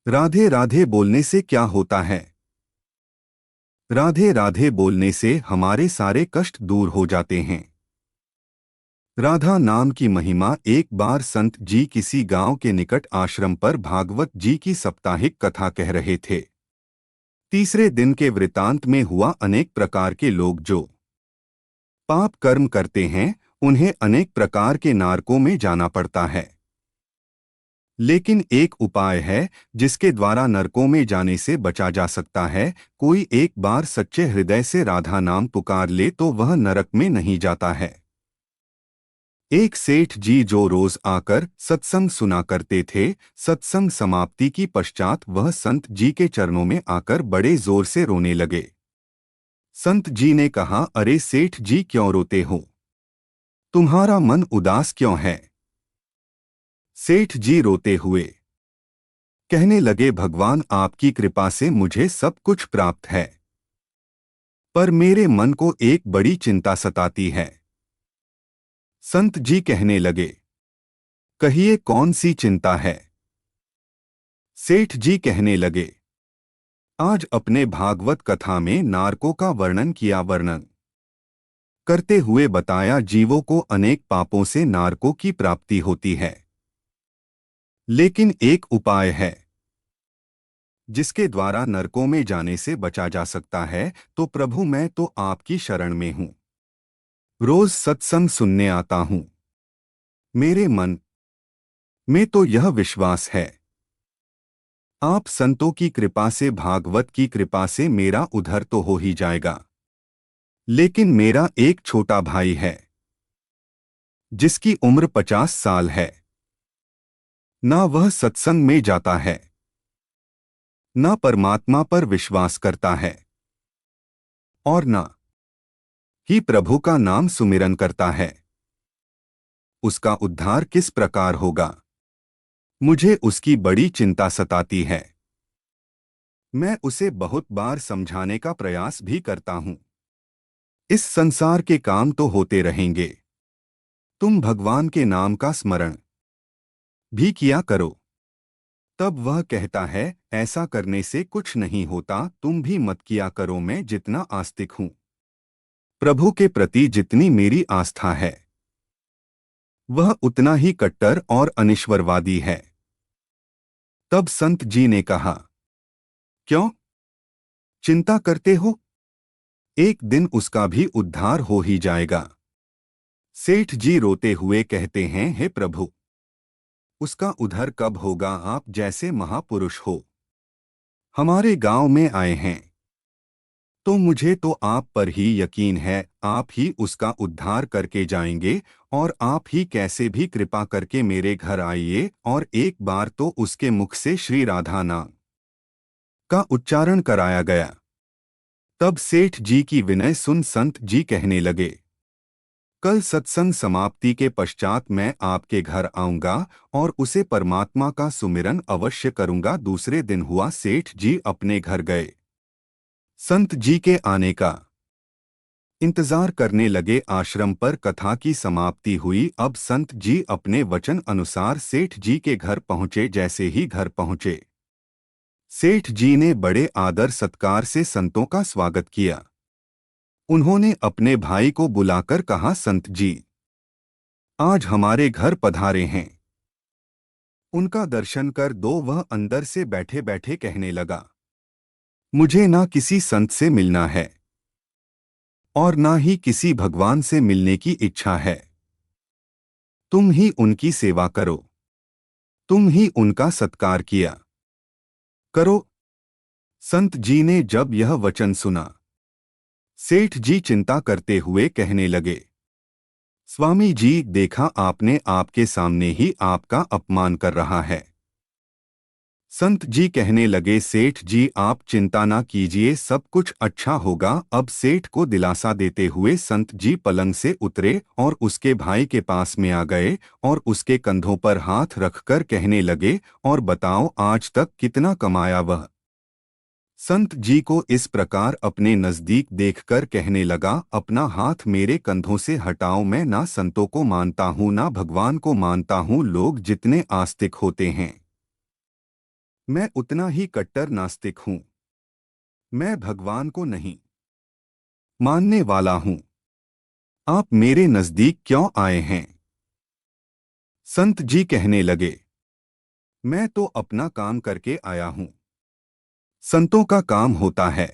राधे राधे बोलने से क्या होता है? राधे राधे बोलने से हमारे सारे कष्ट दूर हो जाते हैं। राधा नाम की महिमा। एक बार संत जी किसी गांव के निकट आश्रम पर भागवत जी की साप्ताहिक कथा कह रहे थे। तीसरे दिन के वृतांत में हुआ अनेक प्रकार के लोग जो पाप कर्म करते हैं, उन्हें अनेक प्रकार के नरकों में जाना पड़ता है। लेकिन एक उपाय है जिसके द्वारा नरकों में जाने से बचा जा सकता है। कोई एक बार सच्चे हृदय से राधा नाम पुकार ले तो वह नरक में नहीं जाता है। एक सेठ जी जो रोज आकर सत्संग सुना करते थे, सत्संग समाप्ति की पश्चात वह संत जी के चरणों में आकर बड़े जोर से रोने लगे। संत जी ने कहा, अरे सेठ जी क्यों रोते हो? तुम्हारा मन उदास क्यों है? सेठ जी रोते हुए कहने लगे, भगवान आपकी कृपा से मुझे सब कुछ प्राप्त है, पर मेरे मन को एक बड़ी चिंता सताती है। संत जी कहने लगे, कहिए कौन सी चिंता है? सेठ जी कहने लगे, आज अपने भागवत कथा में नारकों का वर्णन किया। वर्णन करते हुए बताया जीवों को अनेक पापों से नारकों की प्राप्ति होती है, लेकिन एक उपाय है जिसके द्वारा नरकों में जाने से बचा जा सकता है। तो प्रभु मैं तो आपकी शरण में हूँ, रोज सत्संग सुनने आता हूँ। मेरे मन में तो यह विश्वास है आप संतों की कृपा से, भागवत की कृपा से मेरा उद्धार तो हो ही जाएगा। लेकिन मेरा एक छोटा भाई है जिसकी उम्र 50 साल है। ना वह सत्संग में जाता है, ना परमात्मा पर विश्वास करता है, और ना ही प्रभु का नाम सुमिरन करता है। उसका उद्धार किस प्रकार होगा? मुझे उसकी बड़ी चिंता सताती है। मैं उसे बहुत बार समझाने का प्रयास भी करता हूं। इस संसार के काम तो होते रहेंगे, तुम भगवान के नाम का स्मरण भी किया करो। तब वह कहता है, ऐसा करने से कुछ नहीं होता, तुम भी मत किया करो। मैं जितना आस्तिक हूं, प्रभु के प्रति जितनी मेरी आस्था है, वह उतना ही कट्टर और अनिश्वरवादी है। तब संत जी ने कहा, क्यों चिंता करते हो? एक दिन उसका भी उद्धार हो ही जाएगा। सेठ जी रोते हुए कहते हैं, हे प्रभु, उसका उद्धार कब होगा? आप जैसे महापुरुष हो हमारे गांव में आए हैं, तो मुझे तो आप पर ही यकीन है, आप ही उसका उद्धार करके जाएंगे। और आप ही कैसे भी कृपा करके मेरे घर आइए और एक बार तो उसके मुख से श्री राधा नाम का उच्चारण कराया गया। तब सेठ जी की विनय सुन संत जी कहने लगे, कल सत्संग समाप्ति के पश्चात मैं आपके घर आऊंगा और उसे परमात्मा का सुमिरन अवश्य करूंगा। दूसरे दिन हुआ, सेठ जी अपने घर गए। संत जी के आने का इंतजार करने लगे। आश्रम पर कथा की समाप्ति हुई। अब संत जी अपने वचन अनुसार सेठ जी के घर पहुंचे। जैसे ही घर पहुंचे, सेठ जी ने बड़े आदर सत्कार से संतों का स्वागत किया। उन्होंने अपने भाई को बुलाकर कहा, संत जी आज हमारे घर पधारे हैं, उनका दर्शन कर दो। वह अंदर से बैठे बैठे कहने लगा, मुझे ना किसी संत से मिलना है और ना ही किसी भगवान से मिलने की इच्छा है। तुम ही उनकी सेवा करो, तुम ही उनका सत्कार किया करो। संत जी ने जब यह वचन सुना, सेठ जी चिंता करते हुए कहने लगे, स्वामी जी देखा आपने, आपके सामने ही आपका अपमान कर रहा है। संत जी कहने लगे, सेठ जी आप चिंता ना कीजिए, सब कुछ अच्छा होगा। अब सेठ को दिलासा देते हुए संत जी पलंग से उतरे और उसके भाई के पास में आ गए और उसके कंधों पर हाथ रखकर कहने लगे, और बताओ आज तक कितना कमाया? वह संत जी को इस प्रकार अपने नजदीक देखकर कहने लगा, अपना हाथ मेरे कंधों से हटाओ। मैं ना संतों को मानता हूँ, ना भगवान को मानता हूँ। लोग जितने आस्तिक होते हैं, मैं उतना ही कट्टर नास्तिक हूं। मैं भगवान को नहीं मानने वाला हूं। आप मेरे नजदीक क्यों आए हैं? संत जी कहने लगे, मैं तो अपना काम करके आया हूं। संतों का काम होता है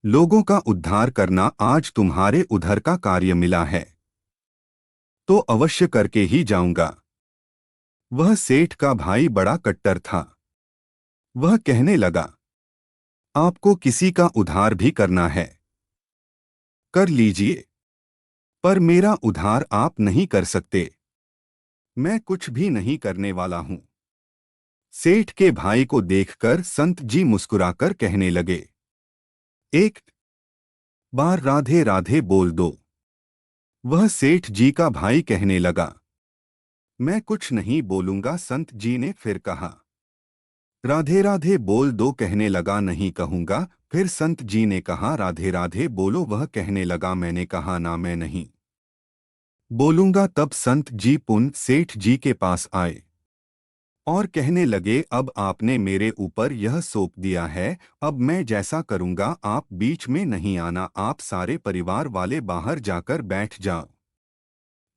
लोगों का उद्धार करना। आज तुम्हारे उधर का कार्य मिला है तो अवश्य करके ही जाऊंगा। वह सेठ का भाई बड़ा कट्टर था। वह कहने लगा, आपको किसी का उद्धार भी करना है कर लीजिए, पर मेरा उद्धार आप नहीं कर सकते। मैं कुछ भी नहीं करने वाला हूं। सेठ के भाई को देखकर संत जी मुस्कुराकर कहने लगे, एक बार राधे राधे बोल दो। वह सेठ जी का भाई कहने लगा, मैं कुछ नहीं बोलूंगा। संत जी ने फिर कहा, राधे राधे बोल दो। कहने लगा, नहीं कहूंगा। फिर संत जी ने कहा, राधे राधे बोलो। वह कहने लगा, मैंने कहा ना, मैं नहीं बोलूंगा। तब संत जी पुन सेठ जी के पास आए और कहने लगे, अब आपने मेरे ऊपर यह सौंप दिया है, अब मैं जैसा करूंगा। आप बीच में नहीं आना। आप सारे परिवार वाले बाहर जाकर बैठ जाओ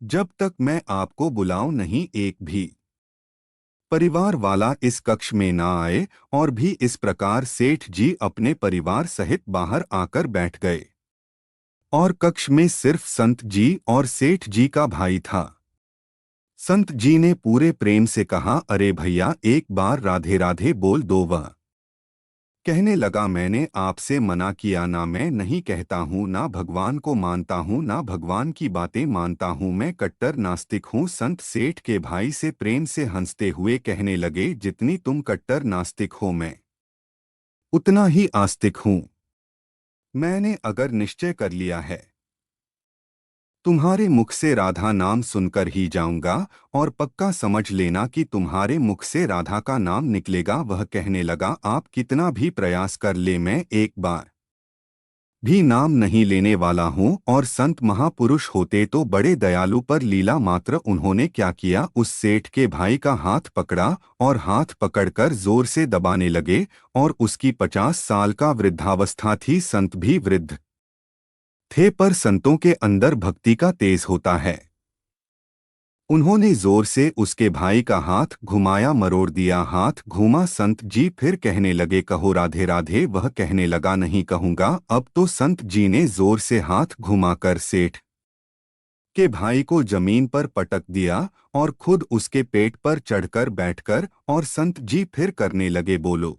जब तक मैं आपको बुलाऊं नहीं। एक भी परिवार वाला इस कक्ष में ना आए। और भी इस प्रकार सेठ जी अपने परिवार सहित बाहर आकर बैठ गए और कक्ष में सिर्फ संत जी और सेठ जी का भाई था। संत जी ने पूरे प्रेम से कहा, अरे भैया, एक बार राधे राधे बोल दो। वह कहने लगा, मैंने आपसे मना किया ना, मैं नहीं कहता हूँ, ना भगवान को मानता हूँ, ना भगवान की बातें मानता हूँ। मैं कट्टर नास्तिक हूँ। संत सेठ के भाई से प्रेम से हंसते हुए कहने लगे, जितनी तुम कट्टर नास्तिक हो मैं उतना ही आस्तिक हूँ। मैंने अगर निश्चय कर लिया है, तुम्हारे मुख से राधा नाम सुनकर ही जाऊंगा, और पक्का समझ लेना कि तुम्हारे मुख से राधा का नाम निकलेगा। वह कहने लगा, आप कितना भी प्रयास कर ले, मैं एक बार भी नाम नहीं लेने वाला हूँ। और संत महापुरुष होते तो बड़े दयालु, पर लीला मात्र उन्होंने क्या किया, उस सेठ के भाई का हाथ पकड़ा और हाथ पकड़कर जोर से दबाने लगे। और उसकी 50 साल का वृद्धावस्था थी। संत भी वृद्ध थे, पर संतों के अंदर भक्ति का तेज होता है। उन्होंने जोर से उसके भाई का हाथ घुमाया, मरोड़ दिया। हाथ घूमा। संत जी फिर कहने लगे, कहो राधे राधे। वह कहने लगा, नहीं कहूंगा। अब तो संत जी ने जोर से हाथ घुमाकर सेठ के भाई को जमीन पर पटक दिया और खुद उसके पेट पर चढ़कर बैठकर, और संत जी फिर करने लगे, बोलो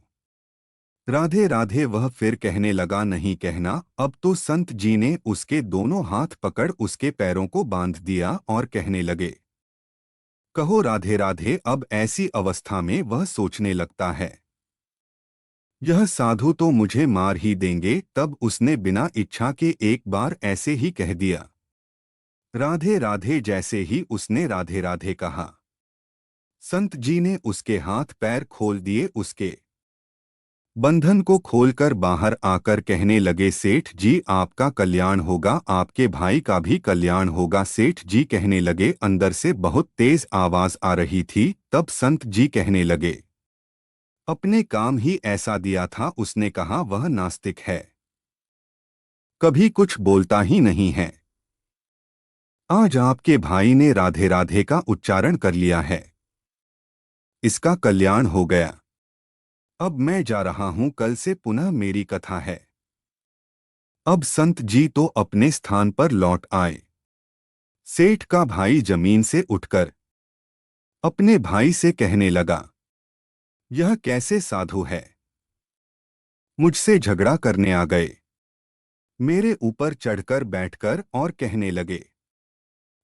राधे राधे। वह फिर कहने लगा, नहीं कहना। अब तो संत जी ने उसके दोनों हाथ पकड़ उसके पैरों को बांध दिया और कहने लगे, कहो राधे राधे। अब ऐसी अवस्था में वह सोचने लगता है, यह साधु तो मुझे मार ही देंगे। तब उसने बिना इच्छा के एक बार ऐसे ही कह दिया, राधे राधे। जैसे ही उसने राधे राधे कहा, संत जी ने उसके हाथ पैर खोल दिए। उसके बंधन को खोलकर बाहर आकर कहने लगे, सेठ जी आपका कल्याण होगा, आपके भाई का भी कल्याण होगा। सेठ जी कहने लगे, अंदर से बहुत तेज आवाज आ रही थी। तब संत जी कहने लगे, अपने काम ही ऐसा दिया था। उसने कहा, वह नास्तिक है, कभी कुछ बोलता ही नहीं है। आज आपके भाई ने राधे राधे का उच्चारण कर लिया है, इसका कल्याण हो गया। अब मैं जा रहा हूं, कल से पुनः मेरी कथा है। अब संत जी तो अपने स्थान पर लौट आए। सेठ का भाई जमीन से उठकर अपने भाई से कहने लगा, यह कैसे साधु है, मुझसे झगड़ा करने आ गए। मेरे ऊपर चढ़कर बैठकर और कहने लगे,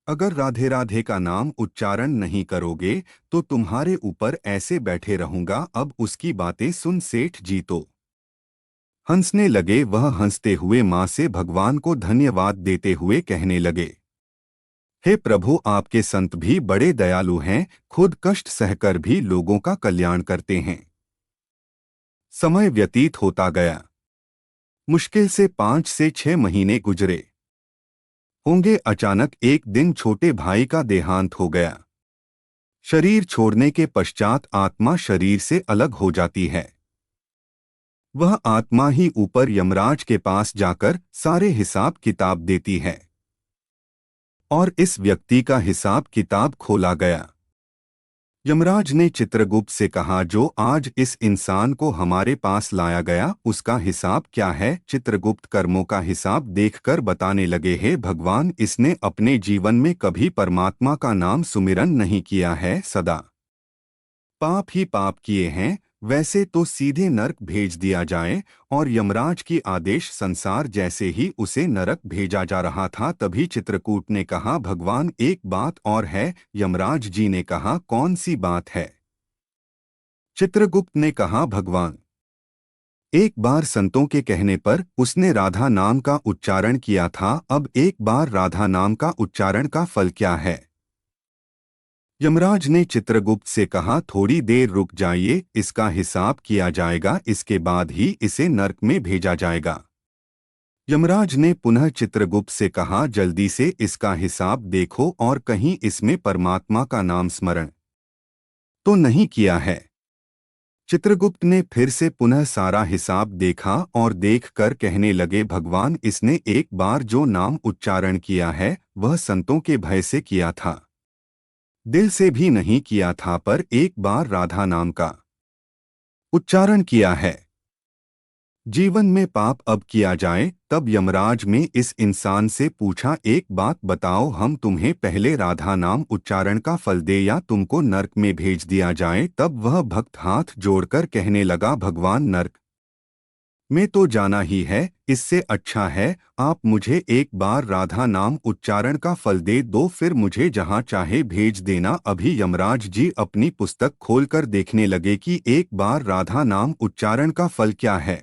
अगर राधे राधे का नाम उच्चारण नहीं करोगे तो तुम्हारे ऊपर ऐसे बैठे रहूंगा। अब उसकी बातें सुन सेठ जी तो हंसने लगे। वह हंसते हुए मां से भगवान को धन्यवाद देते हुए कहने लगे, हे प्रभु, आपके संत भी बड़े दयालु हैं, खुद कष्ट सहकर भी लोगों का कल्याण करते हैं। समय व्यतीत होता गया। मुश्किल से 5 से 6 महीने गुजरे होंगे। अचानक एक दिन छोटे भाई का देहांत हो गया। शरीर छोड़ने के पश्चात आत्मा शरीर से अलग हो जाती है। वह आत्मा ही ऊपर यमराज के पास जाकर सारे हिसाब किताब देती है। और इस व्यक्ति का हिसाब किताब खोला गया। यमराज ने चित्रगुप्त से कहा, जो आज इस इंसान को हमारे पास लाया गया उसका हिसाब क्या है? चित्रगुप्त कर्मों का हिसाब देखकर बताने लगे, हे भगवान, इसने अपने जीवन में कभी परमात्मा का नाम सुमिरन नहीं किया है, सदा पाप ही पाप किए हैं। वैसे तो सीधे नरक भेज दिया जाए। और यमराज की आदेश संसार जैसे ही उसे नरक भेजा जा रहा था, तभी चित्रकूट ने कहा, भगवान एक बात और है। यमराज जी ने कहा, कौन सी बात है? चित्रगुप्त ने कहा, भगवान, एक बार संतों के कहने पर उसने राधा नाम का उच्चारण किया था। अब एक बार राधा नाम का उच्चारण का फल क्या है? यमराज ने चित्रगुप्त से कहा, थोड़ी देर रुक जाइए, इसका हिसाब किया जाएगा, इसके बाद ही इसे नरक में भेजा जाएगा। यमराज ने पुनः चित्रगुप्त से कहा, जल्दी से इसका हिसाब देखो और कहीं इसमें परमात्मा का नाम स्मरण तो नहीं किया है। चित्रगुप्त ने फिर से पुनः सारा हिसाब देखा और देखकर कहने लगे, भगवान, इसने एक बार जो नाम उच्चारण किया है वह संतों के भय से किया था, दिल से भी नहीं किया था, पर एक बार राधा नाम का उच्चारण किया है। जीवन में पाप अब किया जाए। तब यमराज में इस इंसान से पूछा, एक बात बताओ, हम तुम्हें पहले राधा नाम उच्चारण का फल दे या तुमको नरक में भेज दिया जाए? तब वह भक्त हाथ जोड़कर कहने लगा, भगवान, नरक में तो जाना ही है, इससे अच्छा है आप मुझे एक बार राधा नाम उच्चारण का फल दे दो, फिर मुझे जहां चाहे भेज देना। अभी यमराज जी अपनी पुस्तक खोलकर देखने लगे कि एक बार राधा नाम उच्चारण का फल क्या है।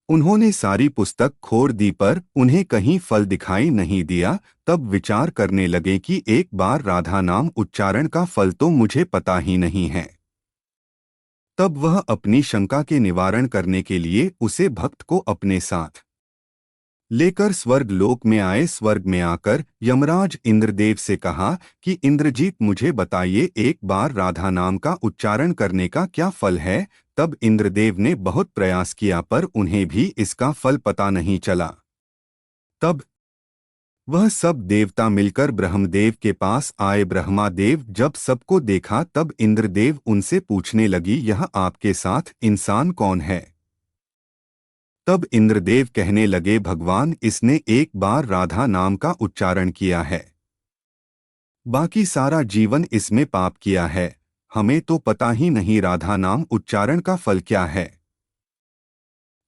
उन्होंने सारी पुस्तक खोल दी पर उन्हें कहीं फल दिखाई नहीं दिया। तब विचार करने लगे कि एक बार राधा नाम उच्चारण का फल तो मुझे पता ही नहीं है। तब वह अपनी शंका के निवारण करने के लिए उसे भक्त को अपने साथ लेकर स्वर्ग लोक में आए। स्वर्ग में आकर यमराज इंद्रदेव से कहा कि इंद्रजीत, मुझे बताइए, एक बार राधा नाम का उच्चारण करने का क्या फल है? तब इंद्रदेव ने बहुत प्रयास किया पर उन्हें भी इसका फल पता नहीं चला। तब वह सब देवता मिलकर ब्रह्मदेव के पास आए। ब्रह्मादेव जब सबको देखा तब इंद्रदेव उनसे पूछने लगी, यह आपके साथ इंसान कौन है? तब इंद्रदेव कहने लगे, भगवान, इसने एक बार राधा नाम का उच्चारण किया है, बाकी सारा जीवन इसमें पाप किया है। हमें तो पता ही नहीं राधा नाम उच्चारण का फल क्या है,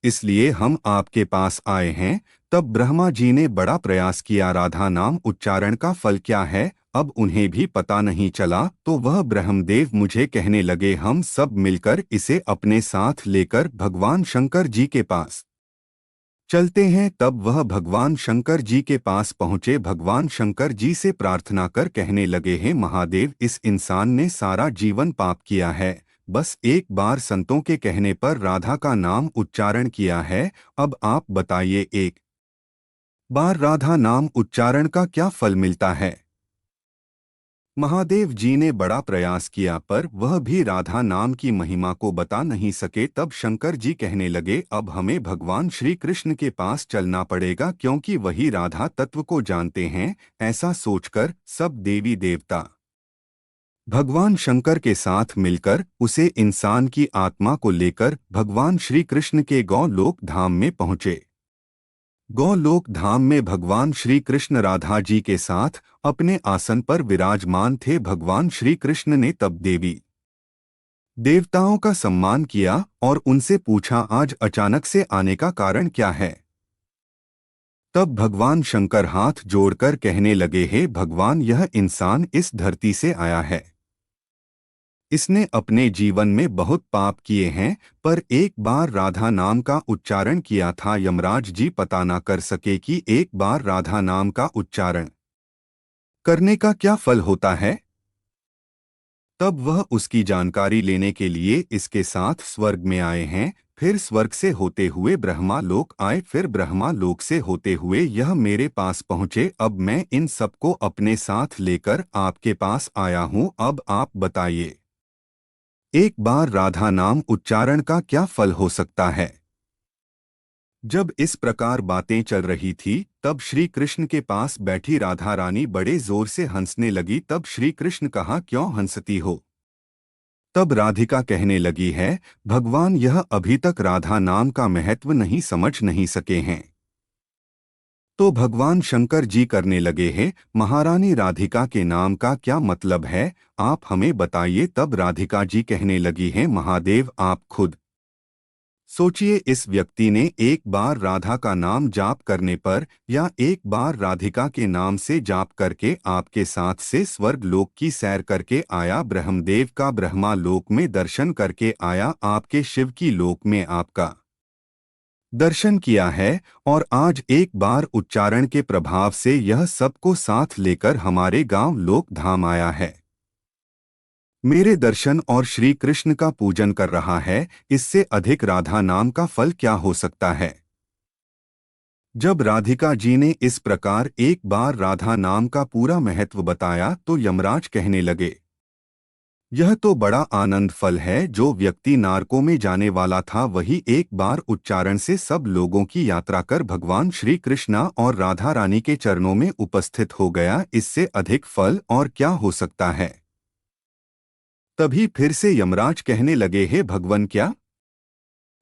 इसलिए हम आपके पास आए हैं। तब ब्रह्मा जी ने बड़ा प्रयास किया, राधा नाम उच्चारण का फल क्या है? अब उन्हें भी पता नहीं चला। तो वह ब्रह्मदेव मुझे कहने लगे, हम सब मिलकर इसे अपने साथ लेकर भगवान शंकर जी के पास चलते हैं। तब वह भगवान शंकर जी के पास पहुँचे। भगवान शंकर जी से प्रार्थना कर कहने लगे, हे महादेव, इस इंसान ने सारा जीवन पाप किया है, बस एक बार संतों के कहने पर राधा का नाम उच्चारण किया है। अब आप बताइए, एक बार राधा नाम उच्चारण का क्या फल मिलता है? महादेव जी ने बड़ा प्रयास किया पर वह भी राधा नाम की महिमा को बता नहीं सके। तब शंकर जी कहने लगे, अब हमें भगवान श्री कृष्ण के पास चलना पड़ेगा, क्योंकि वही राधा तत्व को जानते हैं। ऐसा सोचकर सब देवी देवता भगवान शंकर के साथ मिलकर उसे इंसान की आत्मा को लेकर भगवान श्री कृष्ण के गौलोक धाम में पहुँचे। गौलोक धाम में भगवान श्री कृष्ण राधा जी के साथ अपने आसन पर विराजमान थे। भगवान श्री कृष्ण ने तब देवी देवताओं का सम्मान किया और उनसे पूछा, आज अचानक से आने का कारण क्या है? तब भगवान शंकर हाथ जोड़कर कहने लगे, हे भगवान, यह इंसान इस धरती से आया है, इसने अपने जीवन में बहुत पाप किए हैं, पर एक बार राधा नाम का उच्चारण किया था। यमराज जी पता ना कर सके कि एक बार राधा नाम का उच्चारण करने का क्या फल होता है। तब वह उसकी जानकारी लेने के लिए इसके साथ स्वर्ग में आए हैं। फिर स्वर्ग से होते हुए ब्रह्मा लोक आए, फिर ब्रह्मा लोक से होते हुए यह मेरे पास पहुँचे। अब मैं इन सबको अपने साथ लेकर आपके पास आया हूँ। अब आप बताइए, एक बार राधा नाम उच्चारण का क्या फल हो सकता है? जब इस प्रकार बातें चल रही थी, तब श्री कृष्ण के पास बैठी राधा रानी बड़े जोर से हंसने लगी। तब श्री कृष्ण कहा, क्यों हंसती हो? तब राधिका कहने लगी है, भगवान, यह अभी तक राधा नाम का महत्व नहीं समझ नहीं सके हैं। तो भगवान शंकर जी करने लगे हैं, महारानी राधिका के नाम का क्या मतलब है, आप हमें बताइए। तब राधिका जी कहने लगी हैं, महादेव, आप खुद सोचिए, इस व्यक्ति ने एक बार राधा का नाम जाप करने पर या एक बार राधिका के नाम से जाप करके आपके साथ से स्वर्ग लोक की सैर करके आया, ब्रह्मदेव का ब्रह्मा लोक में दर्शन करके आया, आपके शिव की लोक में आपका दर्शन किया है, और आज एक बार उच्चारण के प्रभाव से यह सबको साथ लेकर हमारे गांव लोक धाम आया है, मेरे दर्शन और श्री कृष्ण का पूजन कर रहा है। इससे अधिक राधा नाम का फल क्या हो सकता है? जब राधिका जी ने इस प्रकार एक बार राधा नाम का पूरा महत्व बताया, तो यमराज कहने लगे, यह तो बड़ा आनंद फल है। जो व्यक्ति नारकों में जाने वाला था, वही एक बार उच्चारण से सब लोगों की यात्रा कर भगवान श्री कृष्णा और राधा रानी के चरणों में उपस्थित हो गया। इससे अधिक फल और क्या हो सकता है? तभी फिर से यमराज कहने लगे, हे भगवन, क्या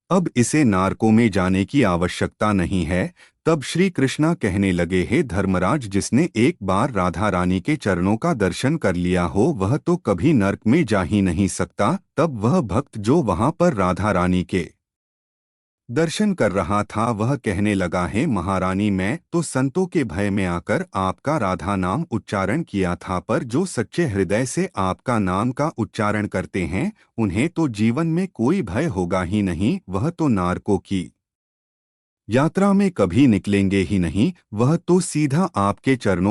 अब इसे नारकों में जाने की आवश्यकता नहीं है? तब श्री कृष्णा कहने लगे, हे धर्मराज, जिसने एक बार राधा रानी के चरणों का दर्शन कर लिया हो, वह तो कभी नरक में जा ही नहीं सकता। तब वह भक्त जो वहां पर राधा रानी के दर्शन कर रहा था, वह कहने लगा, है महारानी, मैं तो संतों के भय में आकर आपका राधा नाम उच्चारण किया था, पर जो सच्चे हृदय से आपका नाम का उच्चारण करते हैं, उन्हें तो जीवन में कोई भय होगा ही नहीं। वह तो नारकों की यात्रा में कभी निकलेंगे ही नहीं, वह तो सीधा आपके चरणों